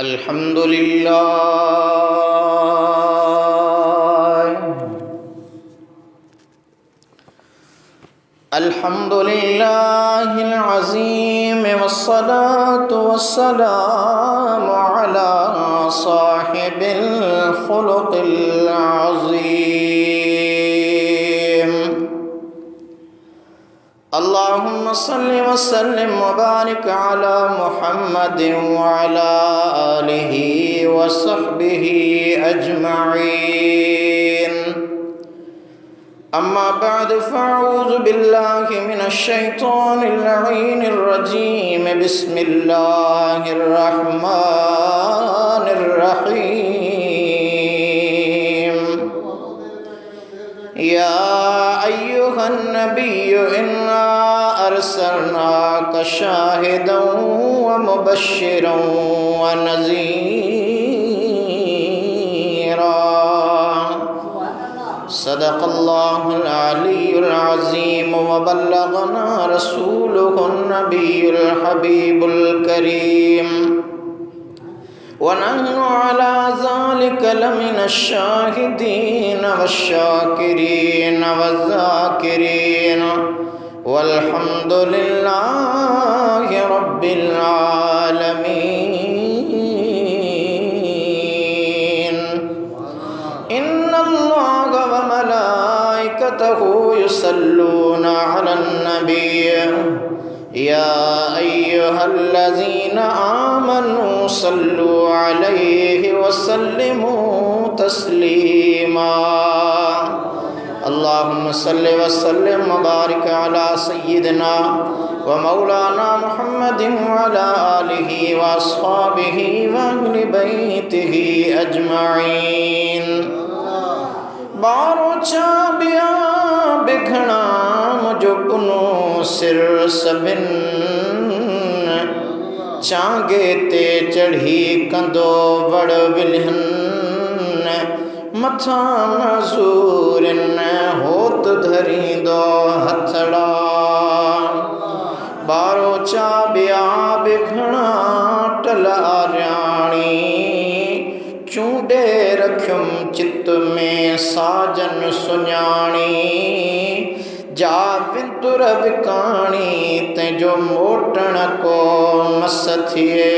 अल्हम्दुलिल्लाहिल अज़ीम वस्सलातु वस्सलामु अला साहिबिल खुलुक़िल अज़ीम। अल्लाहुम्मा सल्लि व सल्लिम व बारिक अला मुहम्मदिन व अला आलिहि व सहबिहि अजमईन। अम्मा बाद फ़अऊज़ु बिल्लाहि मिनश शैतानिर लईनिर रजीम। बिस्मिल्लाहिर रहमानिर रहीम। या अय्युहन नबिय्यु इन्ना अरसलनाका शाहिदन व मुबश्शिरन व नज़ीरा। सदक़ल्लाहुल अलीयुल अज़ीम व बल्लगना रसूलुहुन नबियुल हबीबुल करीम व नहनु अला ज़ालिका लमिनश शाहिदीन वश्शाकिरीन वज़्ज़ाकिरीन वल्हम्दुलिल्लाहि रब्बिल आलमीन। इन्नल्लाह व मलाइकतहु युसल्लूना अलन नबी या अय्युहल्लज़ीना आमनू सल्लू अलैहि व सल्लिमू तस्लीमा। अल्लाहुम्मा सल्लि व सल्लिम व बारिक अला सय्यिदिना व मौलाना मुहम्मदिन व अला आलिहि व अस्हाबिहि व अहलि बैतिहि अजमईन। बारो चाबिया बिखणा मुझो पुनो सिर सबिन चांगे ते चढ़ी कंदो वड़ विलहन मथा मज़ूरिन होत धरी दो हथड़ा। बारो चाबिया बिखणा टलारियाणी चूंडे रखुम चित्त में साजन सुञाणी जा विंतुर विकाणी तेजो मोटण को मस थिए।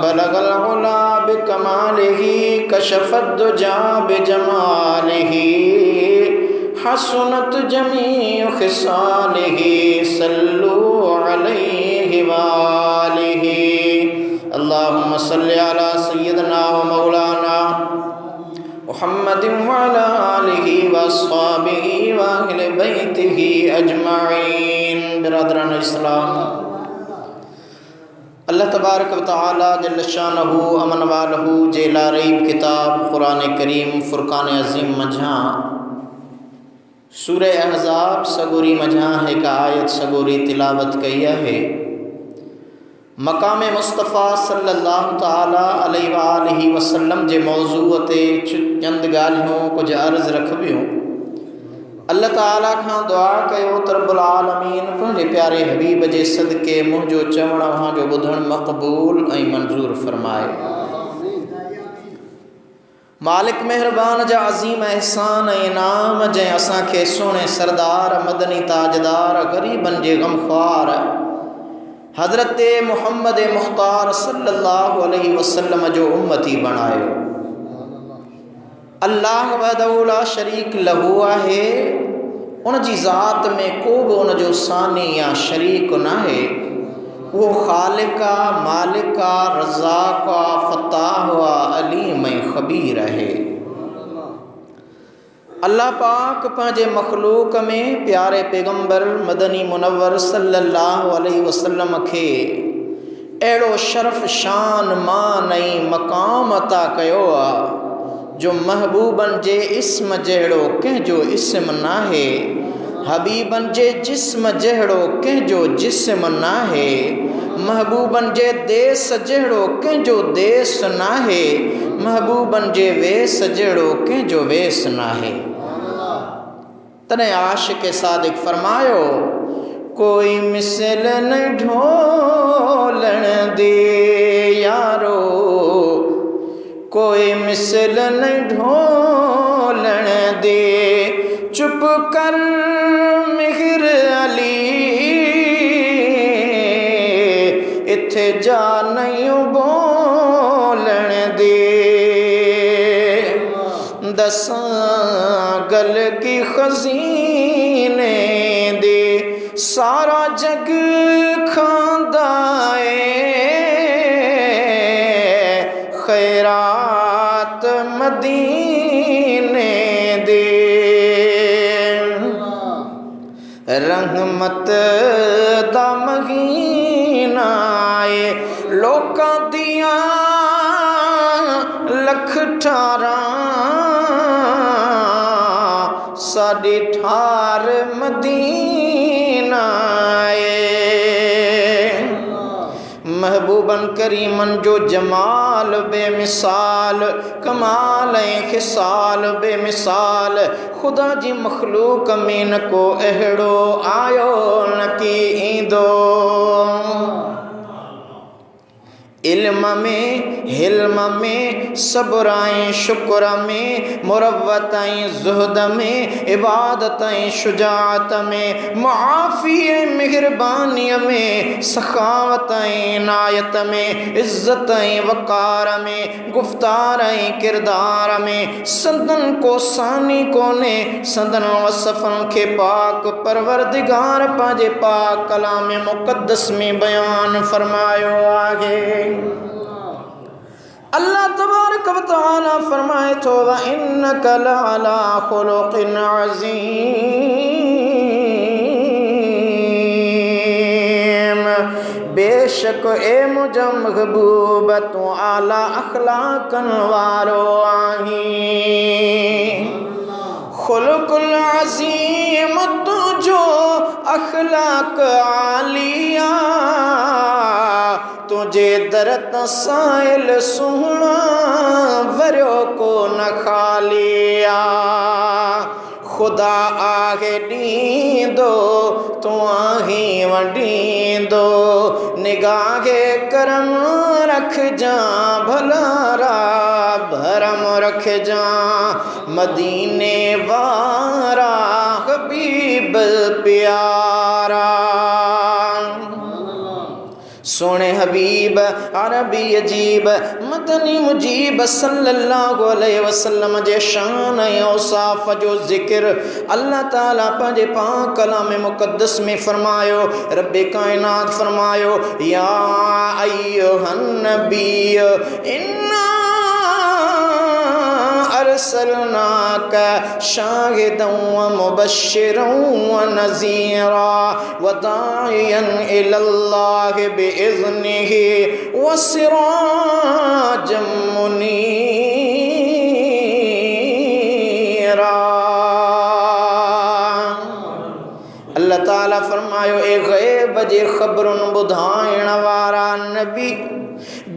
बलगल उला बिकमालिही कशफत दुजा बिजमालिही हसनत जमीउ खिसालिही सल्लू अलैहि वालिही। अल्लाहुम्मा सल्लि अला सय्यिदिना व मौलाना मुहम्मदिन व अला आलिहि व अस्हाबिहि व अहलि बैतिहि अजमईन। बिरादरान इस्लाम, अल्लाह तबारक व तआला जल्ल शानहु अमन वालहु जे ला रईब किताब कुरान करीम फुरकान अज़ीम मझा सूरह अहज़ाब सगोरी मझा एक आयत सगोरी तिलावत कई है। मकाम मुस्तफ़ा सल्लल्लाहु ताला अलैहि वालिहि वसल्लम जे मौजूअ ते चंद ॻाल्हियूं कुछ अर्ज़ रखबियूं। अल्लाह ताला खां दुआ कयो त रब्बुल आलमीन पंहिंजे प्यारे हबीब जे सदके मुंहिंजो चवण वहां जो ॿुधण मक़बूल ऐं मंज़ूर फरमाए। मालिक मेहरबान जा अज़ीम एहसान ऐं इनाम जंहिं असांखे सोने सरदार मदनी ताजदार ग़रीबन जे गमख़्वार हज़रत मुहम्मद मुख़्तार सल्लल्लाहु अलैहि वसल्लम जो उम्मती बणायो। अल्लाह वहदहु ला शरीक लहू आहे, उन जी ज़ात में को बि उन जो सानी या शरीक नाहे। वो ख़ालिका मालिका रज़ाक़ा फ़त्ताह अलीम ऐं ख़बीर आहे। अल्लाह पाक पंहिंजे मख़लूक़ में प्यारे पैगम्बर मदनी मुनव्वर सल्लल्लाहु अलैहि वसल्लम खे अहिड़ो शरफ़ शान मान ऐं मक़ाम अता कयो आहे जो महबूबन जे इस्म जहिड़ो कंहिंजो इस्म नाहे, हबीबन जे जिस्म जहिड़ो कंहिंजो जिस्म नाहे, महबूबन जे देस जहिड़ो कंहिंजो देस नाहे, महबूबन जे वेस जहिड़ो कंहिंजो वेस नाहे। तने आशिक़ सादिक़ फरमायो कोई मिसल न ढोलण दे यारो मिसल नहीं ढोलन दे। चुप कर मिहर अली इत्थे जा नहीं बोलन दे। दसां गल की खजीने दे सारा जग खांदा खैरात मदीने दे। रहमत दा महीना ए लोकां दियां लख ठारां साडी ठार मदीना ए। महबूबन करीमन जो जमाल बेमिसाल कमाल खिसाल बेमिसाल खुदा जी मखलूक में न को अहड़ो आयो न की ईंदो। इल्म में हिल्म में सब्राएं शुक्र में मुरव्वताएं जुहद में इबादताएं शुजाअत में मुआफ़ी मेहरबानी में सखावताएं नायत में इज्जतें वकार में गुफ्तारें किरदार में संदन को सानी को ने संदन वसफ़न के पाक परवरदिगार पाजे पाक कलाम मुक़द्दस में बयान फरमायो आगे। अल्लाह तबारक व तआला फरमाए तो व इन्नका लअला खुलुक़िन अज़ीम। बेशक ए मुझा महबूब तू आला अखलाकन वारो आही। खुलुक़ुल अज़ीम तू जो अखलाक आलिया तुझे दरत साइल सुहना वरो को न खालिया। खुदा आहे डींदो तू आही वडींदो निगाहे करम रख जा भलारा भरम रख जा मदीने वारा हबीब प्यारा। सोने हबीब अरबी अजीब मदनी मुजीब सल्लल्लाहु अलैहि वसल्लम जे शान औसाफ जो जिक्र अल्लाह ताला पंहिंजे पाक कलाम मुक़द्दस में फरमायो। रब्बे कायनात फरमायो या अय्युहन नबी इन्ना अरसलनाका शाहिदन व मुबश्शिरन व नज़ीरा व दाइयन इलल्लाहि बिइज़्निहि व सिराजम मुनीरा। अल्लाह ताला फरमायो ए गैब जे खबरुन बुधाइण वारा नबी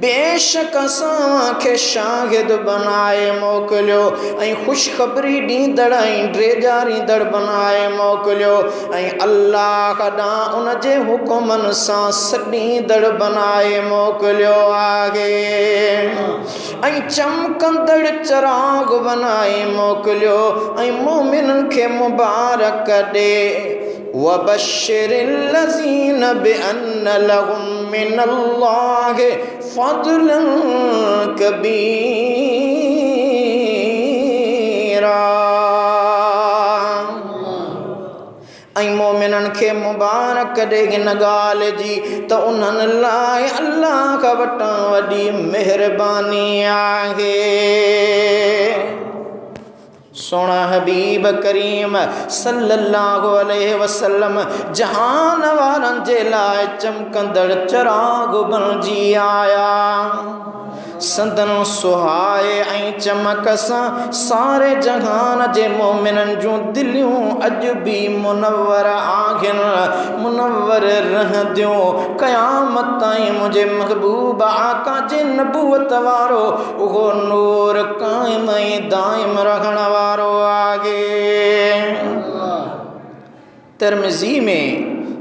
बेशक असां खे शाहिद बनाए मोकिलियो ऐं ख़ुशख़बरी ॾींदड़ ऐं ड्रेजारींदड़ बनाए मोकिलियो ऐं अल्लाह ॾांहुं उन जे हुकुमनि सां सॾींदड़ बनाए मोकिलियो आहे ऐं चमकंदड़ चिराग बनाए मोकिलियो ऐं मोमिननि खे मुबारक ॾे। वबश्शिरिल्लज़ीन बिअन्न लहुम मिनल्लाहि फ़ज़लन कबीरा। ऐं मोमिननि खे मुबारक ॾे हिन ॻाल्हि जी त उन्हनि लाइ अल्लाह वटां वॾी महिरबानी आहे। सोना हबीब करीम सल्लल्लाहु अलैहि वसल्लम जहान वारनि जे लाइ चमकंदड़ चिराग बणिजी आया। संदन सुहाए ऐं चमक सां सारे जहान जे मोमिननि जूं दिलियूं अॼु बि मुनव्वर आहिनि मुनव्वर रहंदियूं क़यामत ताईं। मुंहिंजे महबूब आका जे नबूवत वारो उहो नूर क़ाइम ऐं दाइम रहण वारो आहे। तिरमिज़ी में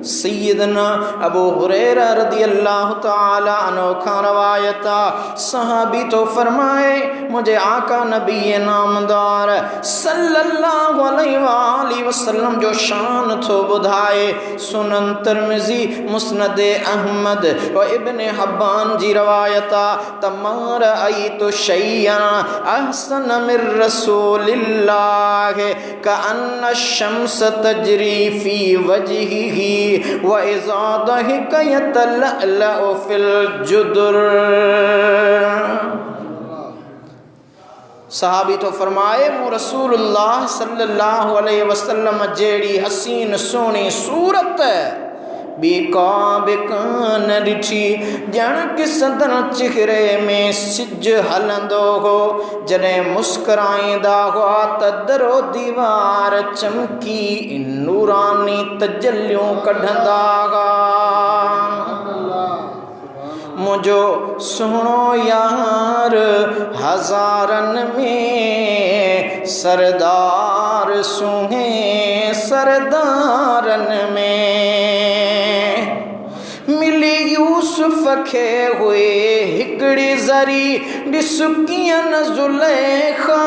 सैयदना अबू हुरैरा रदियल्लाहु ताला अन्हु का रवायता सहाबी तो फरमाए मुझे आका नबी नामदार सल्लल्लाहु अलैहि वसल्लम जो शान थो बुधाए। सुनन तिरमिज़ी मुस्नद अहमद व इब्न हब्बान जी रवायता तमार आई तो शैयन अहसन मिर रसूलिल्लाह का अन्न शम्स तजरी फी वजहिही व इज़ा दहिका यतलअलअ फिल जुदर। सहाबी तो फरमाए मु रसूलुल्लाह सल्लल्लाहु अलैहि वसल्लम जेड़ी हसीन सोनी सूरत बेका बेकान ॾिठी ॼण किसंदन चेहरे में सिज हलंदो हो। जॾहिं मुस्कुराईंदा हुआ त दरो दीवार चमकी नूरानी तजल्लियूं कढंदा हुआ। मुझो सुहिणो यार हज़ारनि में सरदार सुहे सरदारनि में मिली यूसुफ खे हुए हिकड़ी ज़री ॾिस कीअं ज़ुलेखा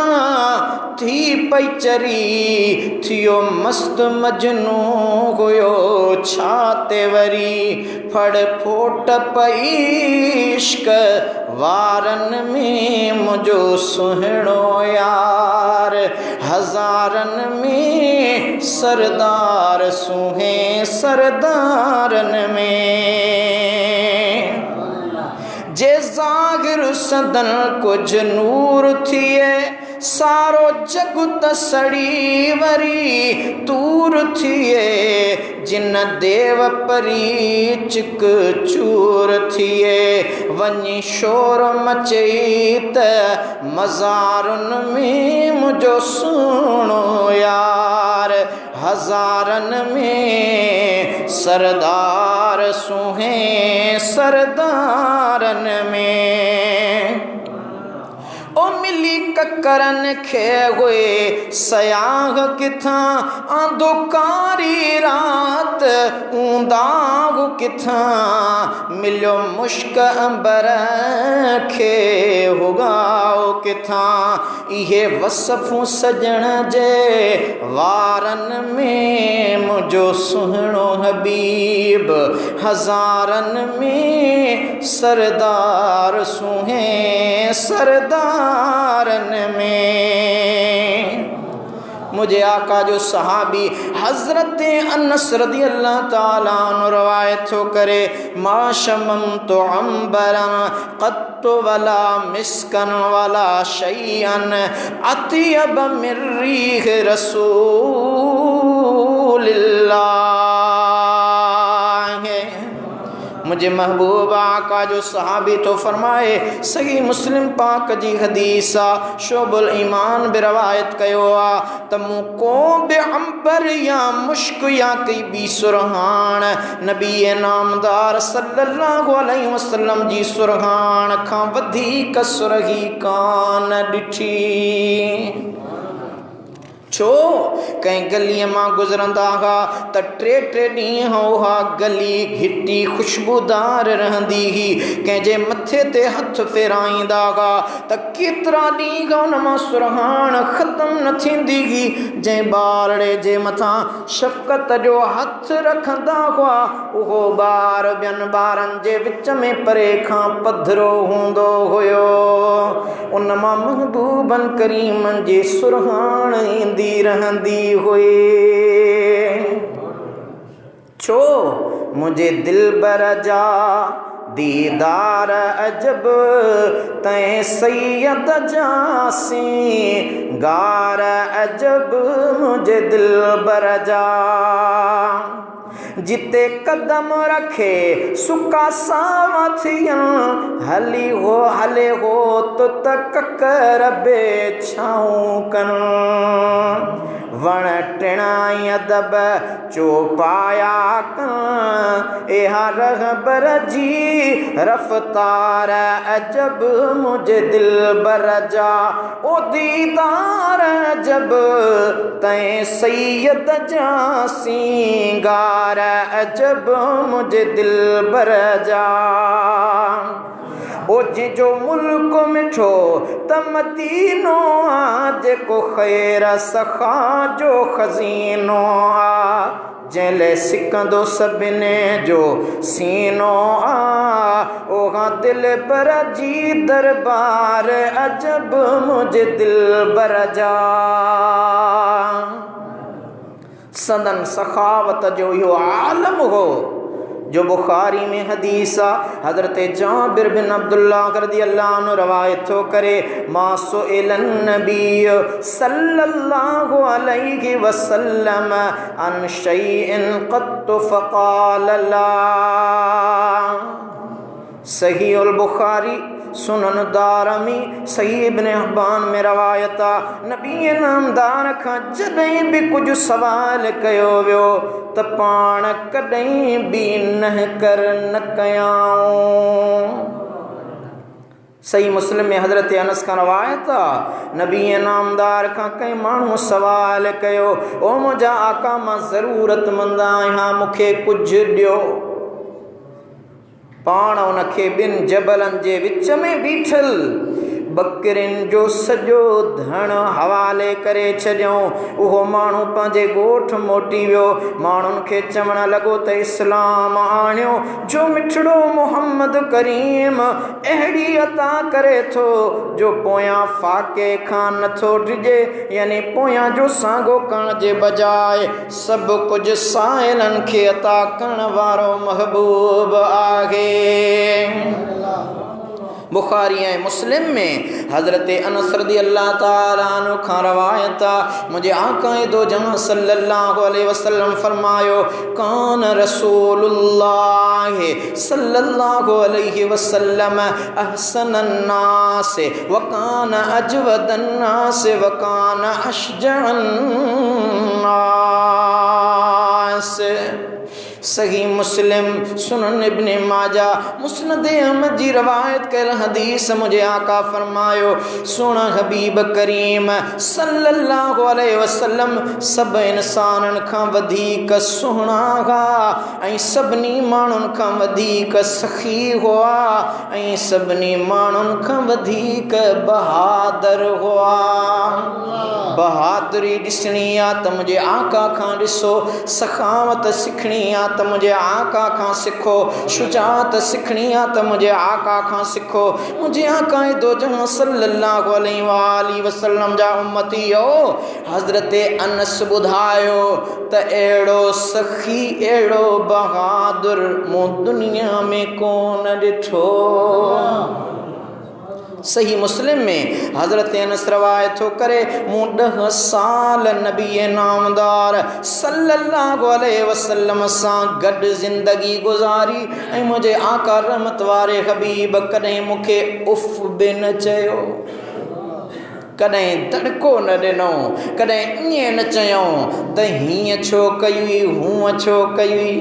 थी पई चरी थियो मस्त मजनू हुयो छाते वरी फड़ फोट पई इश्क वारन में मुझो सुहिणो यार हज़ारन में सरदार सुहे सरदारन में जे ज़ाहिर सदन कुछ नूर थिए सारो जग त सड़ी वरी तूर थिए जिन देव परी चिक चूर थिए वञी शोर मचई त मज़ारुन में मुझो सुहिणो यार हज़ारन में सरदार सुहे सरदारन में। ओ मिली ककरन खे हुए सयाह किथां आंदो कारी रात ऊंदाग किथां मिलियो मुश्क अंबर खे हुगाओ किथां इहे वसफ़ूं सजण जे वारन में मुझो सुहिणो हबीब हज़ारन में सरदार सुहे सरदारन में। मुझे आका जो सहाबी हज़रत अनस रदियल्लाहु ताला अन्हु रवायत थो करे मा शमम तो अंबरन क़त्तु वला मिस्कन वला शैअन अतियब मिर रीह रसूलिल्लाह। मुझे महबूब आका जो सहाबी तो फरमाए सही मुस्लिम पाक जी हदीसा शोबुल ईमान बि रवायत कयो आ त मूं को बि अंबर या मुश्क या कई बी सुरहान नबी नामदार सल्लल्लाहु अलैहि वसल्लम जी सुरहान खां वधीक सुरही कान ॾिठी। छो कंहिं गलीअ मां गुज़रंदा हुआ त टे टे ॾींहं उहा गली घिटी खुशबूदार रहंदी हुई। कंहिंजे मथे ते हथ फेराईंदा हुआ त केतिरा ॾींहं उन मां सुरहान ख़तम न थींदी हुई। जंहिं ॿारड़े जे मथां शफ़क़त जो हथ रखंदा हुआ उहो ॿार ॿियनि ॿारनि जे विच में परे खां पधिरो हूंदो हुयो। उन मां महबूबन करीमन जी सुरहान ईंदी रहंदी हुई। छो मुझे दिलबर जा दीदार अजब तैं सैयद जासी गार अजब मुझे दिलबर जा जिते कदम रखे सुका सावा थियन हली हो हले हो तो तक कर बे छाऊं कन वण टिणाई अदब चौपाया कन एहा रहबर जी रफ्तार अजब मुझे दिल बरजा ओ दीदार जब तय सैयद जा सिंगार अजब मुझे दिल बरजा ओ जो मुल्क मिठो तमदीनो आज को खैर सखा जो खजीनो आ जैले सिकंदो सभिने जो सीनो आ ओहा दिल पर जी दरबार अजब मुझे दिल बरजा सदन सखावत जो यो आलम हो जो बुखारी में हदीसा हजरत जाबिर बिन अब्दुल्लाह रदियल्लाहु अन्हु रवायत तो करे मासो इलन नबी सल्लल्लाहु अलैहि वसल्लम अन शैइन क़त फ़क़ाल ला। सही उल बुखारी सुनन दारमी सही इब्न हिब्बान में रवायता नबी नामदार खां जॾहिं भी कुछ सवाल कयो वियो त पाण कॾहिं भी न कर न कयाऊं। सही मुस्लिम में हजरत अनस का रवायत नबी नामदार खां कंहिं माण्हू सवाल कयो ओ मुंहिंजा आका मां ज़रूरतमंद आहियां मूंखे कुझु ॾियो। पाण उनखे ॿिनि जबलनि जे विच में बीठल बकरिन जो सॼो धन हवाले करे छॾियऊं। उहो माण्हू पंहिंजे ॻोठ मोटी वियो। माण्हुनि खे चवण लॻो त इस्लाम आणियो जो मिठड़ो मुहम्मद करीम अहिड़ी अता करे थो जो पोयां फाके खां नथो डिॼे, यानी पोयां जो साॻो करण जे बजाय सभु कुझु साइलनि खे अता करण वारो महबूब आहे। बुखारी ऐं मुस्लिम में हज़रत अनस रज़ियल्लाहु ताला अन्हु खां रवायत मुझे आका दो जहां सल्लल्लाहु अलैहि वसल्लम फरमायो कान रसूलुल्लाह सल्लल्लाहु अलैहि वसल्लम अहसनन नास व कान अजवदन नास व कान अशजअन नास। सही मुस्लिम सुनन इब्ने माजा मुस्नद अहमद जी रवायत कल हदीस मुझे आका फरमायो सोना हबीब करीम सल्लल्लाहु अलैहि वसल्लम सब इंसानन खां वधीक सुहिणा हुआ ऐं सभिनी माण्हुनि खां वधीक सखी हुआ ऐं सभिनी माण्हुनि खां वधीक बहादुर हुआ। बहादुरी ॾिसणी आहे त मुंहिंजे आका खां ॾिसो, सखावत सिखणी आहे त मुझे आका खां सिखो, शुजात सिखणी आहे त मुझे आका खां सिखो। मुझे आका दो जहां सल्लल्लाहु अलैहि वसल्लम जा उम्मतियो हज़रत अनस ॿुधायो त अहिड़ो सखी अहिड़ो बहादुर मूं दुनिया में कोन ॾिठो। सही मुस्लिम में हज़रत अनस रवायत थो करे मूं 10 साल नबी नामदार सल्लल्लाहु अलैहि वसल्लम सां गॾु ज़िंदगी गुज़ारी ऐं मुंहिंजे आका रहमत वारे हबीब कॾहिं मूंखे उफ़ बि न चयो, कॾहिं दड़को न ॾिनो, कॾहिं ईअं न चयऊं त हीअं छो कई हूअं छो कई।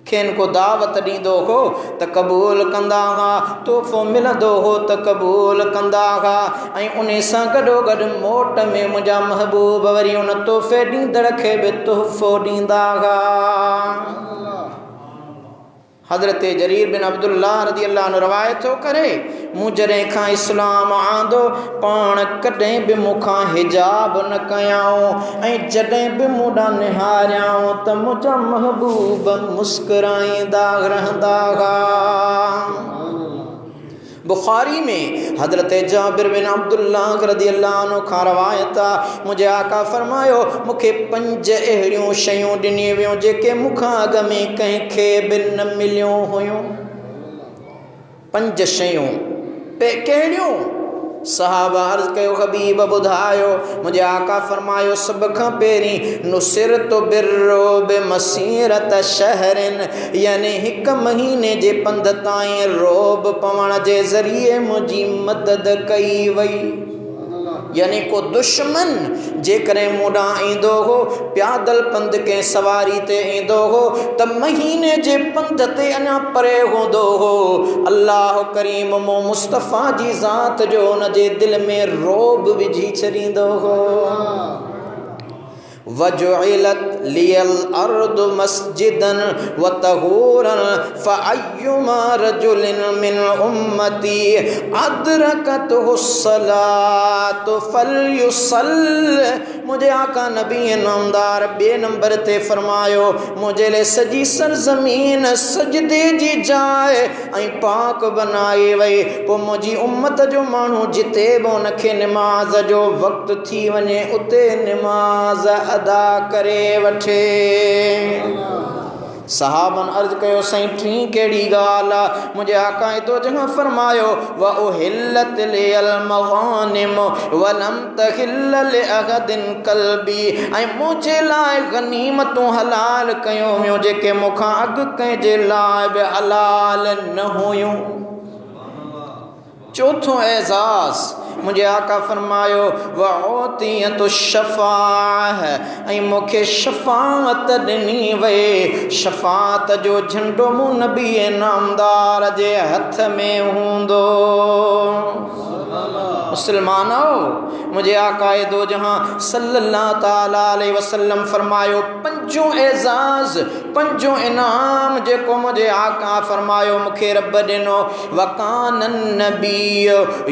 खेन को दावत ॾींदो हो त क़बूल कंदा हुआ, तोहफ़ो मिलंदो हो त क़बूल कंदा हुआ ऐं उन सां गॾोगॾु मोट में मुंहिंजा महबूब वरी उन तोहफ़े ॾींदड़ खे बि तोहफ़ो ॾींदा हुआ। हज़रत जरीर बिन अब्दुल्लाह रज़ियल्लाहु अन्हु रवायत थो करे मूं जॾहिं खां इस्लाम आंदो पाण कॾहिं बि मूंखां हिजाब न कयाऊं ऐं जॾहिं बि मूं ॾांहुं निहारियाऊं त मुंहिंजा महबूब मुस्कुराईंदा रहंदा हुआ। बुखारी में हज़रत जाबिर बिन अब्दुल्लाह रज़ियल्लाहु अन्हु खां रवायत मुझे आका फरमायो मूंखे 5 अहिड़ियूं शयूं ॾिनियूं वियूं जेके मूंखां अॻ में कंहिंखे बि न मिलियूं हुयूं। 5 शयूं कहिड़ियूं? सहाबा अर्ज़ कयो हबीब ॿुधायो। मुंहिंजे आका फरमायो सभ खां पहिरीं नुसिरतु बिर्रुब मसीरत शहरिन, यानी 1 महीने जे पंध ताईं रोब पवण जे ज़रिए मुंहिंजी मदद कई वई। यानी को दुश्मन जेकरे मुडा ईंदो हो प्यादल पंध के सवारी ते ईंदो हो त महीने जे पंध ते अञा परे होंदो हो अल्लाह करीम मो मुस्तफ़ा जी ज़ात जो उन जे दिल में रोब विझी छॾींदो हो। वजुइलत लियल अर्द मस्जिदन व तहूरन फअय्युमा रजुलिन मिन उम्मती अदरकतहु सलातु फलयुसल्ल। मुझे आका नबी नामदार बे नंबर ते फरमायो मुझे ले सजी सरजमीन सजदे जी जाए ऐं पाक बनाए वई पो मुझी उम्मत जो मानू जिते बि उनखे निमाज़ जो वक्त थी वने उते निमाज़ अदा करे वठे। सहाबन अर्ज कयो सही टी केड़ी गाल मुझे आका तो जहां फरमायो व उहिल्लत लियल मगानिम वलम तहिल्ल लिअहदिन कल्बी ऐं मुझे लाए गनीमतूं हलाल कयो वियो जेके मुखां अग कंहिं जे लाइ बि हलाल न हुयूं। चौथों एजाज़ मुझे आका फरमायो वओतियत शफ़ाअह ऐं मूंखे शफ़ाअत ॾिनी वई। शफ़ाअत जो झंडो मूं नबी नामदार जे हथ में हूंदो। मुसलमानो मुझे आका दो जहां सल्लल्लाहु ताला अलैहि वसल्लम फरमायो पंजों एजाज़ पंजों इनाम जेको मुझे आका फरमायो मूंखे रब ॾिनो। वकान नबी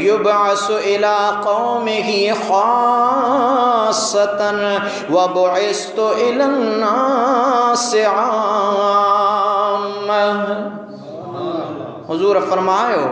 युबअसु इला कौमिही खासतन व बुइस्तु इलन नासि आम्मह। हुजूर फरमायो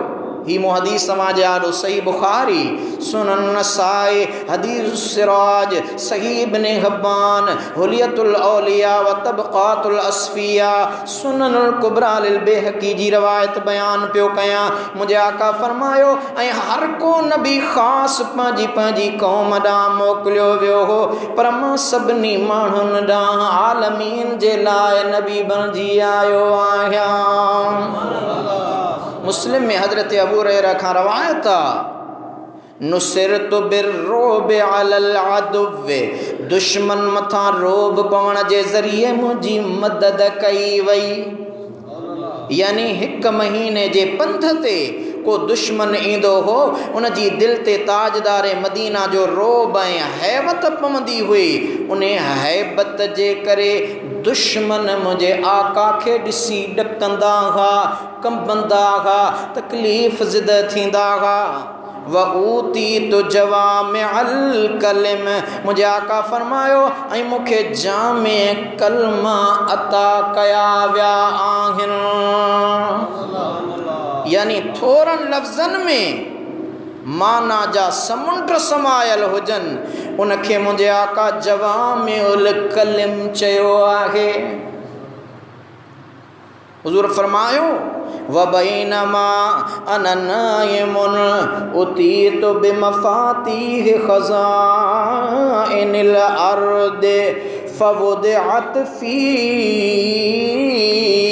ही मुहदीस समाज आलो सही बुखारी सुनन नसाई हदीस सिराज सही इब्ने हब्बान हुलियतुल औलिया व तबक़ातुल अस्फिया सुननुल कुबरा लिल बेहकी जी रवायत बयान पियो कया। मुझे आका फरमायो ऐं हर को नबी ख़ास पंहिंजी पंहिंजी क़ौम ॾांहुं मोकिलियो वियो हो पर मां सभिनी माण्हुनि ॾांहुं आलमीन जे लाइ नबी बणिजी आयो आहियां। मुस्लिम में हजरत अबू हुरैरा खां रवायत नुसिरतु बिर्रोब अलल अदुव्व दुश्मन मथा रोब पवण जे ज़रिए मुंहिंजी मदद कई वई। यानी हिक महीने जे पंध ते को दुश्मन ईंदो हो उन जी दिल ते ताजदार मदीना जो रोब ऐं हैबत पवंदी हुई। उन हैबत जे करे दुश्मन मुझे आका खे ॾिसी ॾकंदा हुआ कंबंदा हुआ तकलीफ़ ज़िद थींदा हुआ। वऊती तो जवामिअल कलिम मुझे आका फरमायो ऐं मूंखे जामे कलमा अता कया विया आहिनि। यानी थोरनि लफ़्ज़नि में माना जा समुंड समायल हुजनि उनखे मुंहिंजे आका जवामिउल कलिम चयो आहे। हुज़ूर फरमायो वबैनमा अना नाइमुन उतीतु बिमफातीह खज़ाइनिल अर्द फवुदिअत फी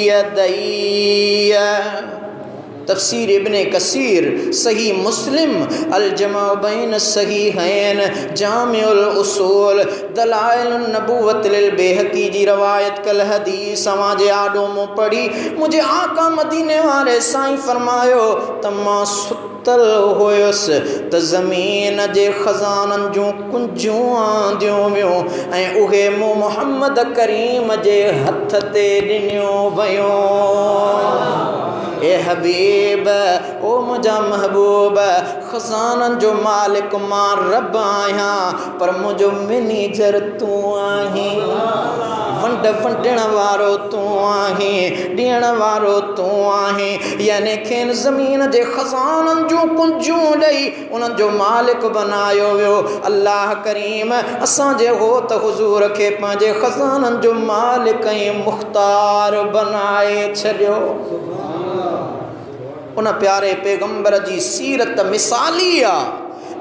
यदैया। तफसीर इब्ने कसीर सही मुस्लिम अल जमा बैन सहीहैन जामिउल उसूल दलाइल नबुवत लिल बेहकी जी रवायत कल हदीस समाजे आडो मो पढ़ी मुझे आका मदीने वाले साईं फरमायो तमा सुतल होयसि त ज़मीन जे खज़ाननि जूं कुंजूं आंदियूं वियूं ऐं उहे मूं मुहम्मद करीम जे हथ ते ॾिनियूं वयूं। ए हबीब ओ मुझा महबूब खजानन जो मालिक मां रब आहियां पर मुझो मैनेजर तू आहीं। वंड वंडण वारो तू आहीं ॾियण वारो तू आहीं। यानी खेन ज़मीन जे खजानन जूं कुंजूं ॾेई उन्हनि जो मालिक बनायो वियो। अल्लाह करीम असांजे हो त हुज़ूर खे पंहिंजे खजानन जो मालिक ऐं मुख्तार बनाए छॾियो। उन प्यारे पैगंबर जी सीरत मिसाली आहे।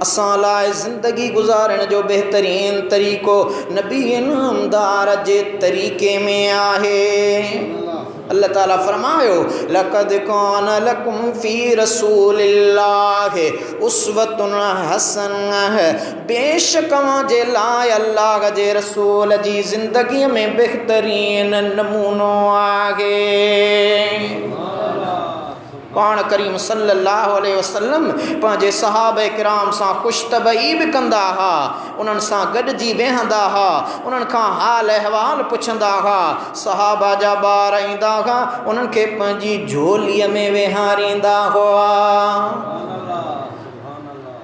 असां लाइ ज़िंदगी गुज़ारण जो बेहतरीन तरीक़ो नबी नामदार जे तरीक़े में आहे। अल्लाह ताला फरमायो लक़द कान लकुम फ़ी रसूलिल्लाहि उस्वतुन हसनह, बेशक जे लाइ अल्लाह जे रसूल जी ज़िंदगी में बेहतरीन नमूनो आहे। पाण करीम सल्लल्लाहु अलैहि वसल्लम पंहिंजे सहाबे किराम सां खुशतबई बि कंदा हा, उन्हनि सां गॾिजी वेहंदा हा, उन्हनि खां हाल अहवाल पुछंदा हा। सहाबा जा ॿार ईंदा हुआ, उन्हनि खे पंहिंजी झोलीअ में वेहारींदा हुआ।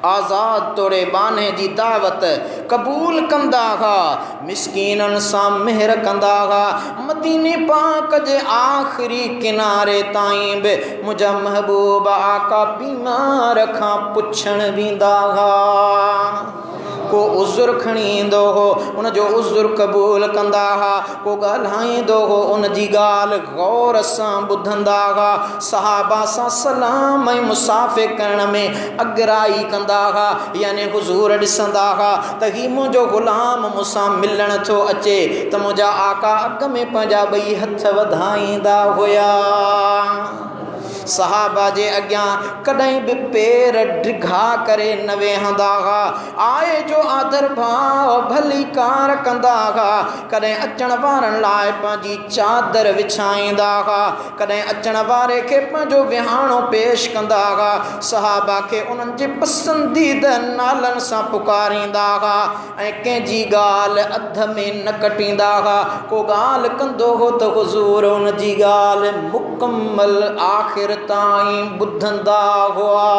आज़ाद तोड़े बाने जी दावत कबूल कंदा हा, मिस्कीनन सां मेहर कंदा हा। मदीने पाक जे आखिरी किनारे ताईं बि मुंहिंजा महबूब आका बीमार खां पुछण वेंदा हा। को उज़ुर खणी ईंदो हो, उनजो उज़ुर क़बूल कंदा हा। को ॻाल्हाईंदो हो, उन जी ॻाल्हि गौर सां ॿुधंदा हा। सहाबा सां सलाम ऐं मुसाफ़े करण में अगराई कंदा हा, यानी हुज़ूर ॾिसंदा हा त ही मुंहिंजो ग़ुलाम मूंसां मिलण थो अचे त मुंहिंजा आका अॻ में पंहिंजा ॿई हथ वधाईंदा हुया। सहाबा जे अॻियां कॾहिं बि पेर डिघा करे न वेहंदा हुआ। आए जो आदर भाव भली कार कंदा हुआ। कॾहिं अचण वारनि लाइ पंहिंजी चादर विछाईंदा हुआ, कॾहिं अचण वारे खे पंहिंजो विहाणो पेश कंदा हुआ। सहाबा खे उन्हनि जे पसंदीदा नालनि सां पुकारींदा हुआ ऐं कंहिंजी ॻाल्हि अध में न कटींदा हुआ। को ॻाल्हि कंदो हो त हुज़ूर उन जी ॻाल्हि मुकमल आख़िर ताईं ॿुधंदा हुआ।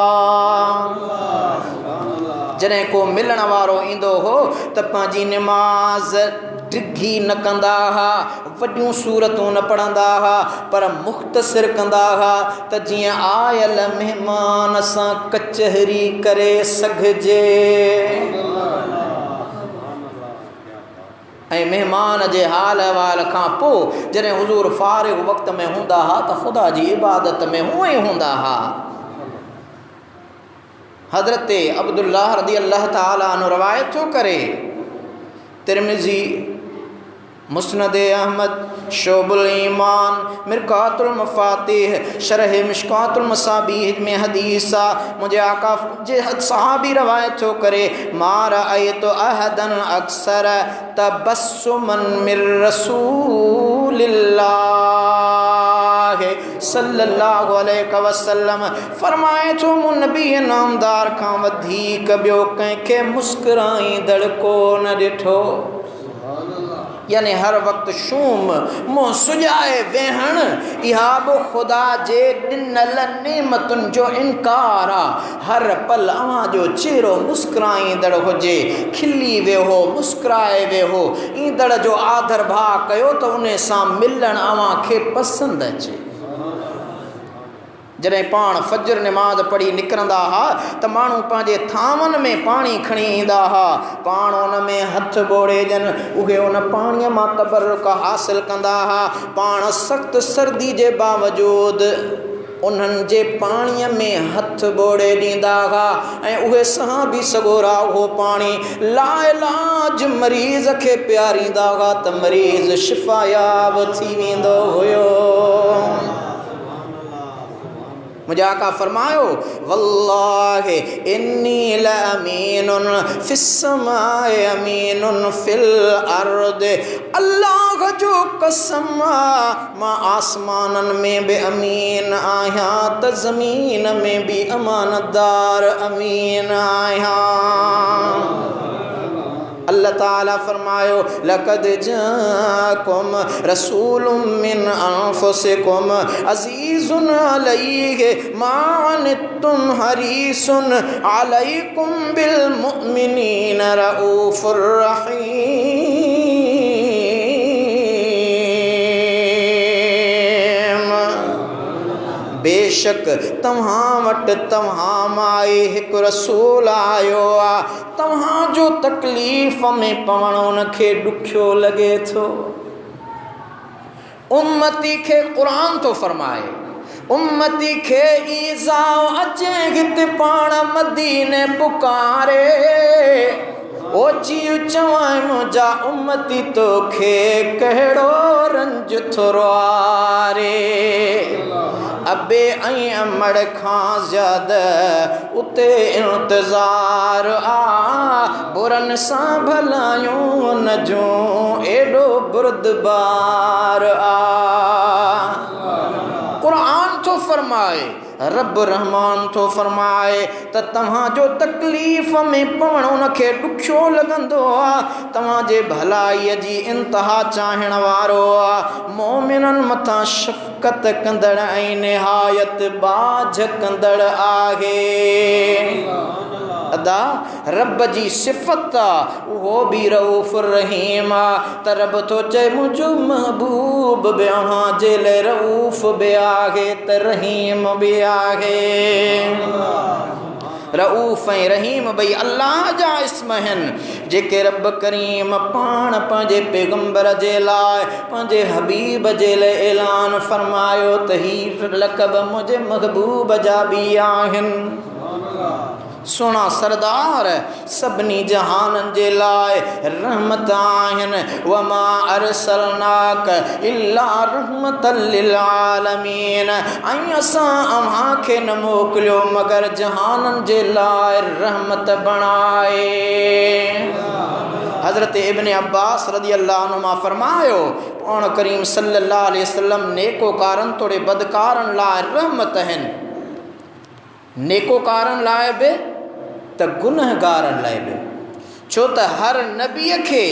जॾहिं को मिलण वारो ईंदो हो त पंहिंजी निमाज़ डिघी न कंदा हुआ, वॾियूं सूरतूं न पढ़ंदा हुआ, पर मुख़्तसिर कंदा हुआ त जीअं आयल महिमान सां कचहरी करे सघिजे। ऐं महिमान जे हाल अहवाल खां पोइ जॾहिं हुज़ूर फ़ारिग़ वक़्त में हूंदा हुआ त ख़ुदा जी इबादत में हूअं ई हूंदा हुआ। हज़रत अब्दुल्लाह रज़ी अल्लाह ताला अन्हु रवायत थो करे, तिरमिज़ी, मुस्नद अहमद, शोबुल ईमान, मिरकातुल मफातिह, शरह मिशकातुल मसाबीह में हदीस आहे। मुंहिंजे आका जे सहाबी रवायत थो करे, मा रअयतु अहदन अक्सर तबस्सुमन मिर रसूलिल्लाह सल्लल्लाहु अलैहि वसल्लम। फरमाए थो मूं नबी नामदार खां वधीक ॿियो कंहिंखे मुस्कुराईंदड़ को न ॾिठो। यानी हर वक्त शूम मुंहुं सुॼाए वेहण, इहा बि ख़ुदा जे ॾिनल नेमतुनि जो इनकार आहे। हर पल अव्हां जो चेहरो मुस्कुराईंदड़ हुजे, खिली वेहो, मुस्कुराए वेहो, ईंदड़ जो आदर भाव कयो त उन सां मिलण अव्हां खे पसंदि अचे। जॾहिं पाण फजर निमाज़ पढ़ी निकिरंदा हुआ त माण्हू पंहिंजे थांवनि में पाणी खणी ईंदा हुआ, पाण उन में हथ ॿोड़े ॼनि, उहे उन पाणीअ मां तबरुक हासिल कंदा हुआ। पाण सख़्तु सर्दी जे बावजूदि उन्हनि जे पाणीअ में हथ ॿोड़े ॾींदा हुआ ऐं उहे सहाबी सॻोरा उहो पाणी लाइलाज मरीज़ खे पीआरींदा हुआ त मरीज़ शिफ़ायाब थी वेंदो हुयो। मुंहिंजे आका फरमायो, वल्लाहि इन्नी लअमीनुन फिस्समाए अमीनुन फिल अर्द। अल्लाह जो कसम, मां आसमाननि में बि अमीन आहियां त ज़मीन में बि अमानतदार अमीन आहियां। अल्लाह ताला फरमायो, लक़द जाकुम रसूलुम मिन अनफुसिकुम अज़ीज़ुन अलैहि मा अनित्तुम हरीसुन अलैकुम बिल मुमिनीन रऊफुर रहीम। बेशक तव्हां वटि तव्हां मां हिकु रसूल आयो आहे, तव्हां जो तकलीफ़ में पवण उनखे ॾुखियो लॻे थो। उम्मती खे क़ुरान थो फरमाए, उम्मती खे ईज़ाउ अचे हिते पाण मदीने पुकारे, ओची चवां मुंहिंजा उम्मती तोखे कहिड़ो रंज थोरो रे अबे ऐं अमड़ खां ज़्यादा उते इंतज़ार बुरन सां भलायूं न जूं एॾो बुरदबार क़ुरान तो फरमाए रब रहमान तो फरमाए त तव्हांजो तकलीफ़ में पवण उनखे ॾुखियो लॻंदो आहे तव्हांजे भलाईअ जी इंतिहा चाहण वारो आहे मोमिननि मथां शफ़क़त कंदड़ ऐं निहायत बाझ कंदड़ आहे अदा रब जी सिफ़त आहे उहो बि रऊफ़ रहीम आहे त रब थो चए मुंहिंजो महबूब बि जे लाइ रऊफ़ बि आहे त रहीम बि आहे रऊफ़ ऐं रहीम भई अल्लाह जा इस्म आहिनि जेके रब करीम पाण पंहिंजे पैगंबर जे लाइ पंहिंजे हबीब जे लाइ ऐलान फरमायो त ही लक़ब मुंहिंजे महबूब जा बि आहिनि सोना सरदार सभिनी जहाननि जे लाइ रहमत आहिनि वमा अरसलनाक इल्ला रहमतल लिल आलमीन ऐं असां अव्हांखे न मोकिलियो मगर जहाननि जे लाइ रहमत बणाए हज़रत इब्न अब्बास रज़ी अल्लाह अन्हुमा फरमायो पाण करीम सल्लल्लाहु अलैहि वसल्लम नेकोकारनि तोड़े बदकारनि लाइ रहमत आहिनि नेकोकारनि लाइ बि त गुनहगारनि लाइ बि छो त हर नबीअ खे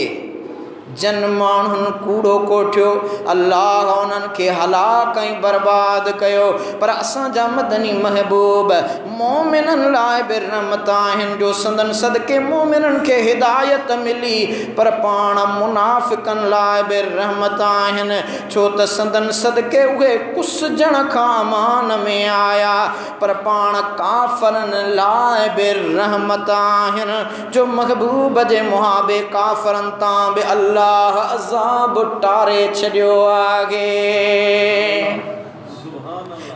जन माण्हुनि कूड़ो कोठियो अल्लाह उन्हनि खे हलाक ऐं बर्बाद कयो पर असांजा मदनी महबूब मोमिननि लाइ बि रहमत आहिनि जो संदन सदके मोमिननि खे हिदायत मिली पर पाण मुनाफ़िकनि लाइ बि रहमत आहिनि छो त संदन सदके उहे कुसजण खां अमान में आया पर पाण काफ़रनि लाइ बि रहमत आहिनि जो महबूब जे मुहाबे काफ़रनि तां बि अल्लाह अज़ाब टारे छॾियो आहे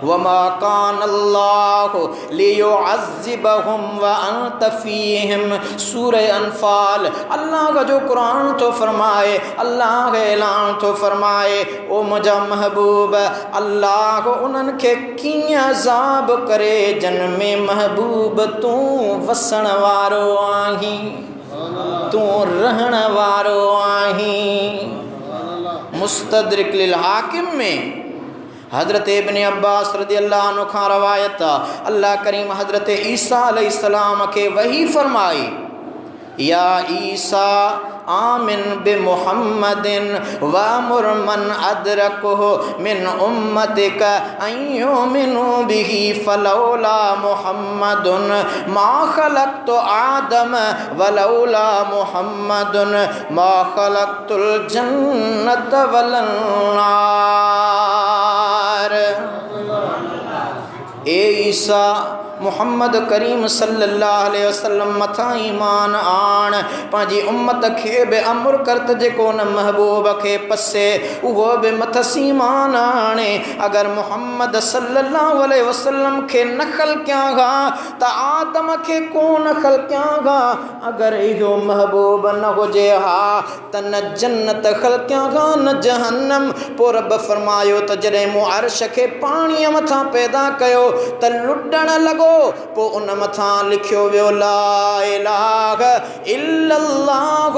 वमा कान अल्लाहु लियुअज़्ज़िबहुम व अंत फ़ीहिम सूरह अनफाल अल्लाह जो कुरान तो फरमाए अल्लाह ऐलान तो फरमाए ओ मुंहिंजा महबूब अल्लाह उन्हनि खे कीअं अज़ाब करे जन में महबूब तूं वसण वारो आहीं तू रहण वारो आहीं मुस्तदरिक लिल हाकिम में हज़रत इब्न अब्बास रज़ी अल्लाह अन्हु खां रवायत अल्लाह करीम हज़रत ईसा अलैहिस्सलाम के वही फरमाई या ईसा आमिन बि मुहम्मदिन वामुर मन अदरकहु मिन उम्मतिक अन युमिनु बिही फलौला मुहम्मदुन मा खलक़तु आदम वलौला मुहम्मदुन मा खलक़तुल जन्नत वल नार ए ईसा मुहम्मद करीम सल्लल्लाहु अलैहि वसल्लम मथा ईमान आण पंहिंजी उम्मत खे बि अमुर कर त जेको न महबूब खे पसे उहो बि मथस ईमान आणे अगरि मुहम्मद सल्लल्लाहु अलैहि वसल्लम खे न ख़लक़ियां हा त आदम खे कोन ख़लक़ियां हा अगरि इहो महबूब न हुजे हा त न जन्नत ख़लक़ियां हा न जहन्नम पोइ रब फरमायो त जॾहिं मूं अर्श खे पाणीअ मथां पैदा कयो त लुॾण लॻो पो उन मथां लिखियो वियो ला इलाहा इल्लल्लाह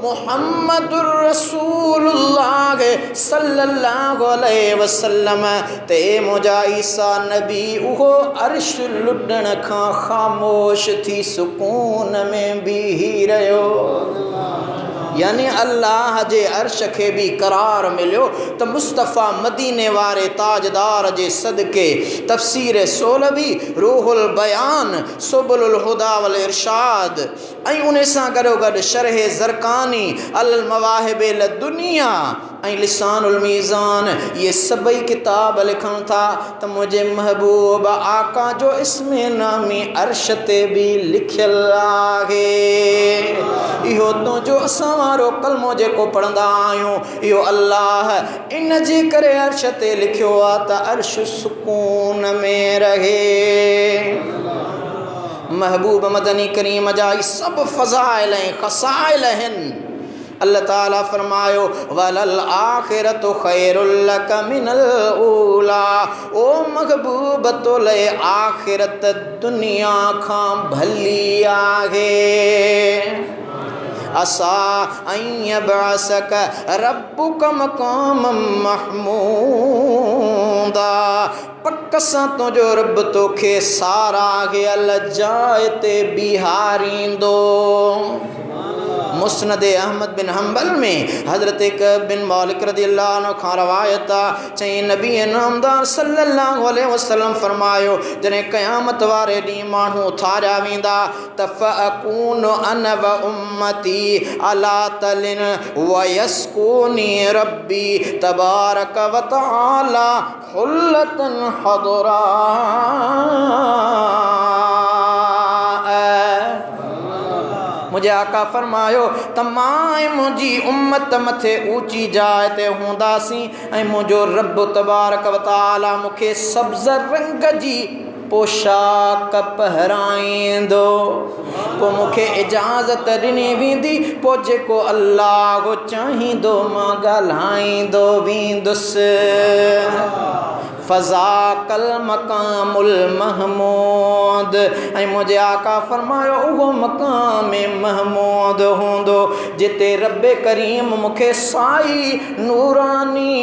मुहम्मदुर रसूलुल्लाह सल्लल्लाहु अलैहि वसल्लम ते मुंहिंजा ईसा नबी उहो अर्श लुॾण खां ख़ामोश थी सुकून में बीही रहियो यानी अल्लाह जे अर्श खे भी करार मिलियो त मुस्तफ़ा मदीने वारे ताजदार जे सदके तफसीर सोलवी रूहुल बयान सुबुलुल हुदा वल इरशाद ऐं उन सां गॾो गॾु शरह ज़रकानी अल मवाहिब दुनिया ऐं लिसानुल मीज़ान ये सभई किताब लिखनि था त मुंहिंजे महबूब आका जो इस्मे नामी अर्श ते भी लिखियल आहे इहो तुंहिंजो असां वारो कलमो जेको पढ़ंदा आहियूं इहो अल्लाह इन जे करे अर्श ते लिखियो आहे त अर्श सुकून में रहे महबूब मदनी करीम जा सब फ़ज़ाइल ख़साइल आहिनि। अल्लाह ताला फरमायो वलल आखिरतु खैरुल लक मिनल ऊला। ओ महबूब तोले आखिरत दुनिया खां भली आहे। असा अयबअसक रब्बुक मक़ामम महमूदा। पक सां तुंहिंजो रब तोखे सारागे लजाए ते बिहारींदो। मुस्नद अहमद बिन हम्बल में हज़रत कब बिन मालिक रज़ियल्लाहु अन्हु खां रवायत आहे चई नबी नामदार सल्लल्लाहु अलैहि वसल्लम फरमायो जॾहिं क़यामत वारे ॾींहुं माण्हू उथारिया वेंदा त फ़अकून अन व उम्मती अला तलिन व यस्कूनी रब्बी तबारक व तआला हुल्लतन हदरा। मुझे आका फरमायो तमाम मुझी उम्मत मथे ऊंची जाइ ते हूंदासीं ऐं मुंहिंजो रब तबारक व तआला मूंखे सब्ज़ रंग जी पोशाक पहिराईंदो। पोइ मूंखे इजाज़त ॾिनी वेंदी। पोइ जेको अल्लाह चाहींदो मां ॻाल्हाईंदो वेंदुसि। फ़ज़ाकल मक़ामुल महमूद। ऐं मुंहिंजे आका फरमायो उहो मक़ाम महमूद हूंदो जिते रब करीम मूंखे साई नूरानी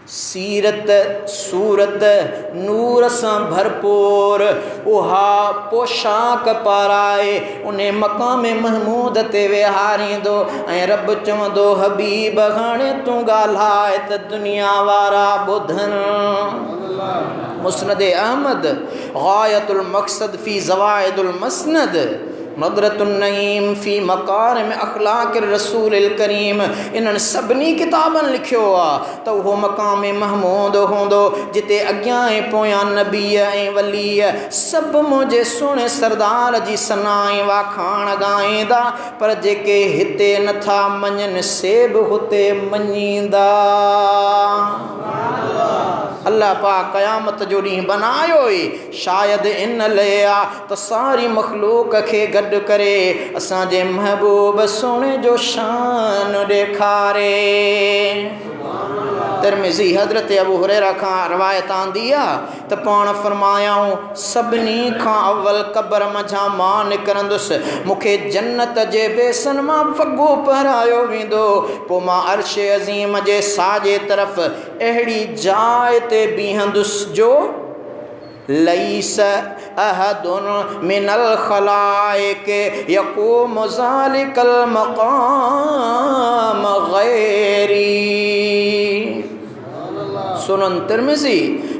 सीरत सूरत नूर सां भरपूर उहा पोशाक पाराए उन मक़ाम महमूद ते विहारींदो। ऐं रब चवंदो हबीब हाणे तूं ॻाल्हाए त दुनिया वारा ॿुधनि। मुस्नद अहमद गायतुल मक़सद फ़ी ज़वाइदुल मस्नद नदरतुन नईम फ़ी मकारिम अख़लाक़ रसूल करीम इन्हनि सभिनी किताबनि लिखियो आहे त उहो मक़ाम महमूद हूंदो जिते अॻियां ऐं पोयां नबी ऐं वली सभु मुंहिंजे सुहिणे सरदार जी सनाई वाखाण ॻाईंदा। पर जेके हिते नथा मञनि से बि हुते मञींदा। अल्लाह पाक क़यामत जो ॾींहुं बनायो ई शायदि इन लाइ आहे त सारी मख़लूक खे गॾु करे असांजे महबूब सोने जो शान ॾेखारे। तिरमिज़ी हज़रत अबू हुरैरा खां रवायत आंदी आहे त पाण फरमायाऊं सभिनी खां अव्वल क़ब्र मंझां मां निकिरंदुसि मूंखे जन्नत जे बेसन मां वॻो पहिरायो वेंदो। पोइ मां अर्श अज़ीम जे साॼे तरफ़ अहिड़ी जाइ ते बीहंदुसि जो लईस अहदुन मिनल ख़लाइक यक़ूम ज़ालिकल मक़ाम गैरी। सुनन तिरमिज़ी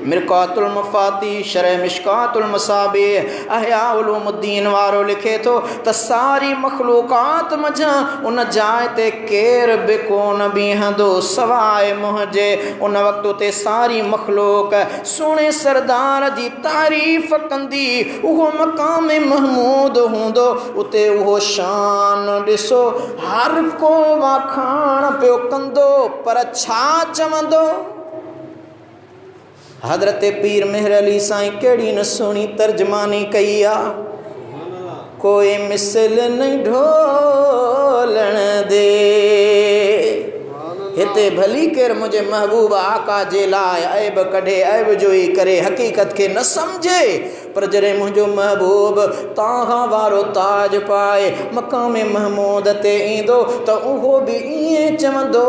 मिरकातुल मफ़ाती शरह मिशकातुल मसाबिह अहया उलूमुद्दीन वारो लिखे थो त सारी मख़लूक़ात मंझां उन जाइ ते केर बि कोन बीहंदो सवाइ मुंहिंजे। उन वक़्त उते सारी मख़लूक़ सुहिणे सरदार जी तारीफ़ कंदी। उहो मक़ाम महमूद हूंदो उते उहो शान ॾिसो हर को वाखाण पियो कंदो पर छा चवंदो। हज़रत पीर मेहर अली साईं कहिड़ी न सुहिणी तर्जमानी कई आहे। कोई मिसल नहीं ढोलण दे हिते भली केर मुझे महबूब आका जे लाइ ऐब कढे ऐब जो ही करे हकीकत के न समझे। पर जॾहिं मुंहिंजो महबूब ताहां वारो ताज पाए मक़ाम महमूद ते ईंदो त उहो बि ईअं चवंदो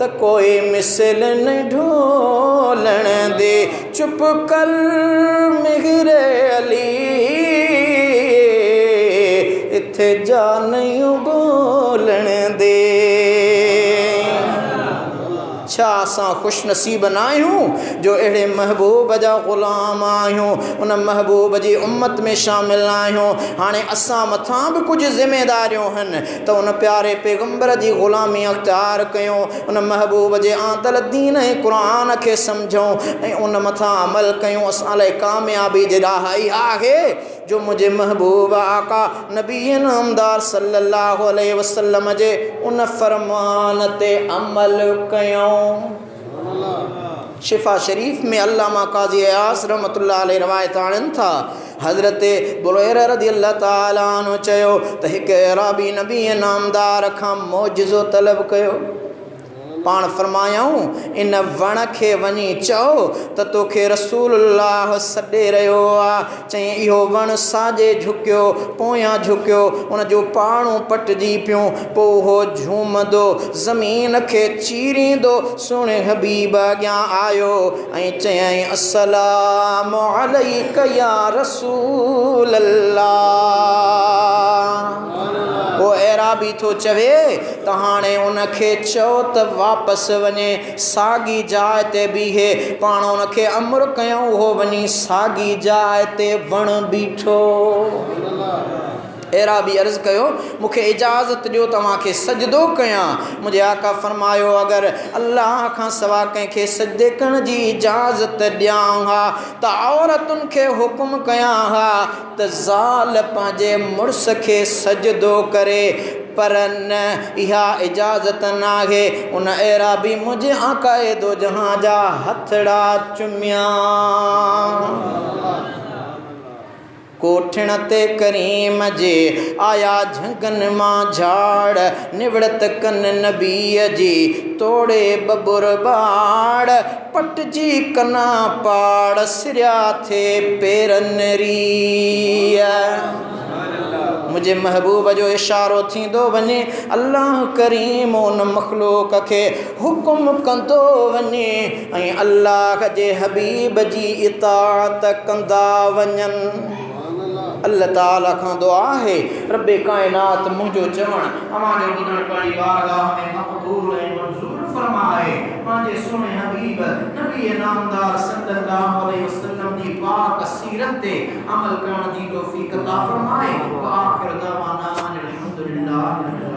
त कोई मिसल न ढोलण दे चुप कर मेहर अली इथे जा नहीं बोलण दे। छा असां खुश नसीब न आहियूं जो अहिड़े महबूब जा ग़ुलाम आहियूं उन महबूब जी उम्मत में शामिल आहियूं। हाणे असां मथां बि कुझु ज़िमेदारियूं आहिनि त उन प्यारे पैगंबर जी ग़ुलामी अख़्तियार कयूं उन महबूब जे आंदल दीन ऐं क़ुरान खे सम्झूं ऐं उन मथां अमल कयूं। असां लाइ कामयाबी जे राह ई आहे जो मुझे महबूब आका नबी नामदार सल्लल्लाहु अलैहि वसल्लम जे उन फरमान ते अमल कयूं। शिफ़ा शरीफ में अल्लामा काज़ी अयास रहमतुल्लाह अलैहि रवायत आणनि था हज़रत बुरैरा रज़ियल्लाहु ताला अन्हु चयो त हिकु अराबी नबी नामदार खां मौजिज़ो तलब कयो। पाण फरमायाऊं इन वण खे वञी चओ त तोखे रसूलुल्लाह सॾे रहियो आहे। चईं इहो वण साॼे झुकियो पोयां झुकियो उन जो पाणो पटिजी पियो पोइ उहो झूमंदो ज़मीन खे चीरींदो सुहिणे हबीब अॻियां आयो ऐं चयईं अस्सलामु अलैका या रसूल अल्लाह। वो एराबी थो चवे त हाणे उनखे चओ त वापसि वञे साॻी जाइ ते बीहे। पाण उनखे अमर कयूं उहो वञी साॻी जाइ ते वण बीठो। एराबी अर्ज़ कयो मूंखे इजाज़त ॾियो तव्हांखे सजदो कयां। मुंहिंजे आका फरमायो अगरि अल्लाह खां सवा कंहिंखे सजदे करण जी इजाज़त ॾियां हा त औरतुनि खे हुकुम कयां हा त ज़ाल पंहिंजे मुड़ुस खे सजदो करे पर न इहा इजाज़त नाहे। उन एराबी मुंहिंजे आका दो जहां जा हथड़ा चुमिया। कोठिण ते करीम जे आया झंगनि मां झाड़ निवड़त कन नबीअ जी तोड़े बबुर बाड़ पटजी कना पाड़ सिरिया थे पेरनि रीअ। मुझे महबूब जो इशारो थींदो वञे अल्लाह करीम उन मखलूक खे हुकुम कंदो वञे ऐं अल्लाह जे हबीब जी इताअत कंदा वञनि। अल्लाह ताला खां दुआ है रब्बे कायनात मुझो चवण अवांजो ॿुधण पाणी बारगाह में मक़बूल ऐं मंज़ूर फरमाए। पंहिंजे सुहिणे हबीब नबी नामदार सल्लल्लाहु अलैहि वसल्लम जी पाक सीरत ते अमल करण जी तौफ़ीक़ अता फरमाए। व आखिर दवाना अनिल हम्दुलिल्लाह।